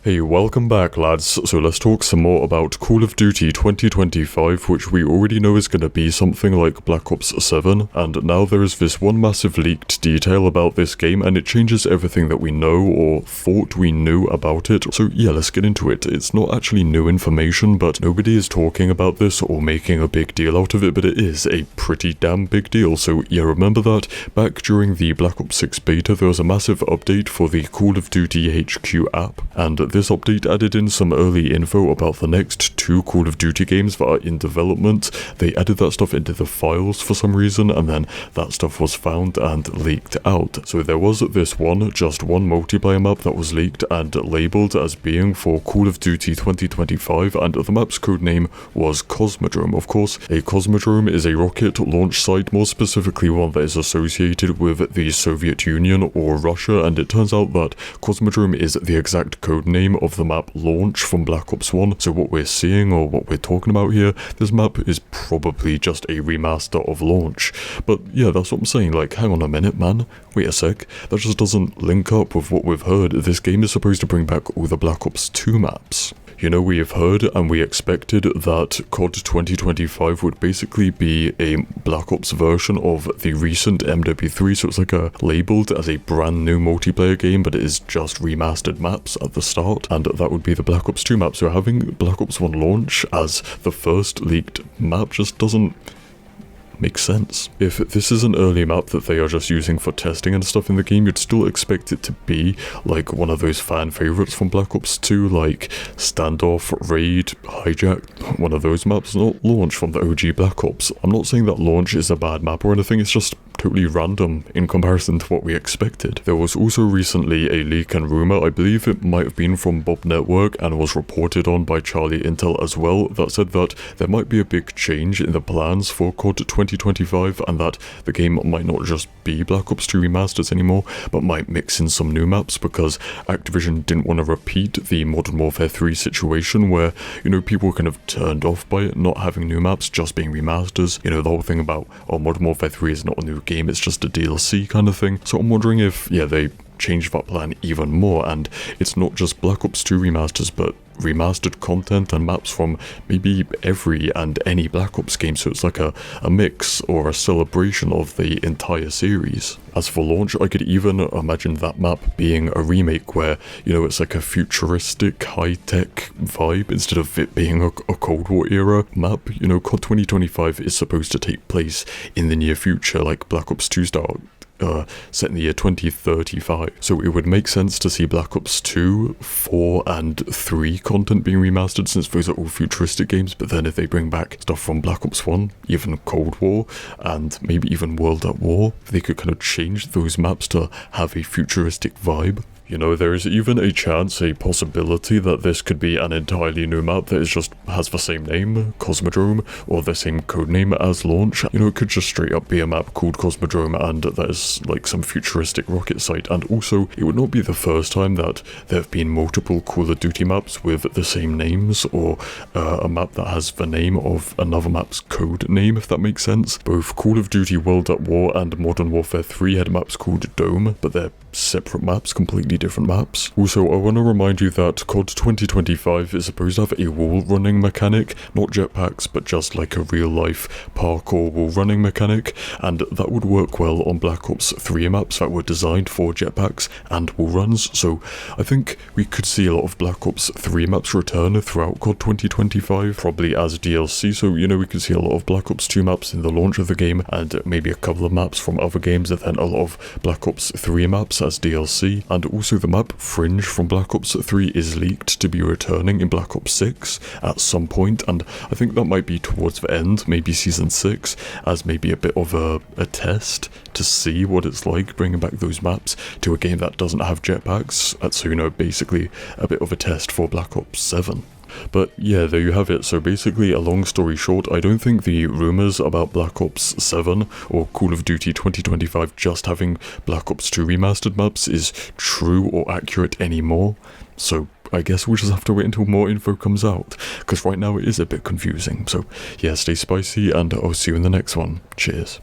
Hey, welcome back lads. So let's talk some more about Call of Duty 2025, which we already know is going to be something like Black Ops 7, and now there is this one massive leaked detail about this game, and it changes everything that we know or thought we knew about it. So yeah, let's get into it. It's not actually new information, but nobody is talking about this or making a big deal out of it, but it is a pretty damn big deal. So yeah, remember that back during the Black Ops 6 beta, there was a massive update for the Call of Duty HQ app, and this update added in some early info about the next two Call of Duty games that are in development. They added that stuff into the files for some reason, and then that stuff was found and leaked out. So there was this just one multiplayer map that was leaked and labeled as being for Call of Duty 2025, and the map's codename was Cosmodrome. Of course, a Cosmodrome is a rocket launch site, more specifically one that is associated with the Soviet Union or Russia, and it turns out that Cosmodrome is the exact codename of the map Launch from Black Ops 1. So what we're seeing, or what we're talking about here, this map is probably just a remaster of Launch. But yeah, that's what I'm saying, like, hang on a minute, man, wait a sec, that just doesn't link up with what we've heard. This game is supposed to bring back all the Black Ops 2 maps. You know, we have heard and we expected that COD 2025 would basically be a Black Ops version of the recent MW3, so it's like labeled as a brand new multiplayer game, but it is just remastered maps at the start, and that would be the Black Ops 2 map. So having Black Ops 1 Launch as the first leaked map just doesn't makes sense. If this is an early map that they are just using for testing and stuff in the game, you'd still expect it to be like one of those fan favorites from Black Ops 2, like Standoff, Raid, Hijack, one of those maps, not Launch from the OG Black Ops. I'm not saying that Launch is a bad map or anything, it's just totally random in comparison to what we expected. There was also recently a leak and rumor, I believe it might have been from Bob Network and was reported on by Charlie Intel as well, that said that there might be a big change in the plans for COD 2025 and that the game might not just be Black Ops 2 remasters anymore, but might mix in some new maps because Activision didn't want to repeat the Modern Warfare 3 situation where, you know, people were kind of turned off by it not having new maps, just being remasters. You know, the whole thing about, oh, Modern Warfare 3 is not a new game, it's just a DLC kind of thing. So I'm wondering if, yeah, they changed that plan even more, and it's not just Black Ops 2 remasters, but remastered content and maps from maybe every and any Black Ops game, so it's like a mix or a celebration of the entire series. As for Launch, I could even imagine that map being a remake where, you know, it's like a futuristic, high-tech vibe instead of it being a Cold War era map. You know, COD 2025 is supposed to take place in the near future, like Black Ops 2 style, set in the year 2035. So it would make sense to see Black Ops 2, 4 and 3 content being remastered since those are all futuristic games, but then if they bring back stuff from Black Ops 1, even Cold War, and maybe even World at War, they could kind of change those maps to have a futuristic vibe. You know, there is even a chance, a possibility that this could be an entirely new map that has the same name, Cosmodrome, or the same codename as Launch. You know, it could just straight up be a map called Cosmodrome and that is like some futuristic rocket site. And also, it would not be the first time that there have been multiple Call of Duty maps with the same names, or a map that has the name of another map's code name, if that makes sense. Both Call of Duty World at War and Modern Warfare 3 had maps called Dome, but they're separate maps, completely different maps. Also, I want to remind you that COD 2025 is supposed to have a wall running mechanic, not jetpacks, but just like a real life parkour wall running mechanic, and that would work well on Black Ops 3 maps that were designed for jetpacks and wall runs. So I think we could see a lot of Black Ops 3 maps return throughout COD 2025, probably as DLC. So, you know, we could see a lot of Black Ops 2 maps in the launch of the game, and maybe a couple of maps from other games, and then a lot of Black Ops 3 maps as DLC. And also the map Fringe from Black Ops 3 is leaked to be returning in Black Ops 6 at some point, and I think that might be towards the end, maybe Season 6, as maybe a bit of a test to see what it's like bringing back those maps to a game that doesn't have jetpacks. So, you know, basically a bit of a test for Black Ops 7. But yeah, there you have it. So basically, a long story short, I don't think the rumors about Black Ops 7 or Call of Duty 2025 just having Black Ops 2 remastered maps is true or accurate anymore. So I guess we'll just have to wait until more info comes out, because right now it is a bit confusing. So yeah, stay spicy and I'll see you in the next one. Cheers.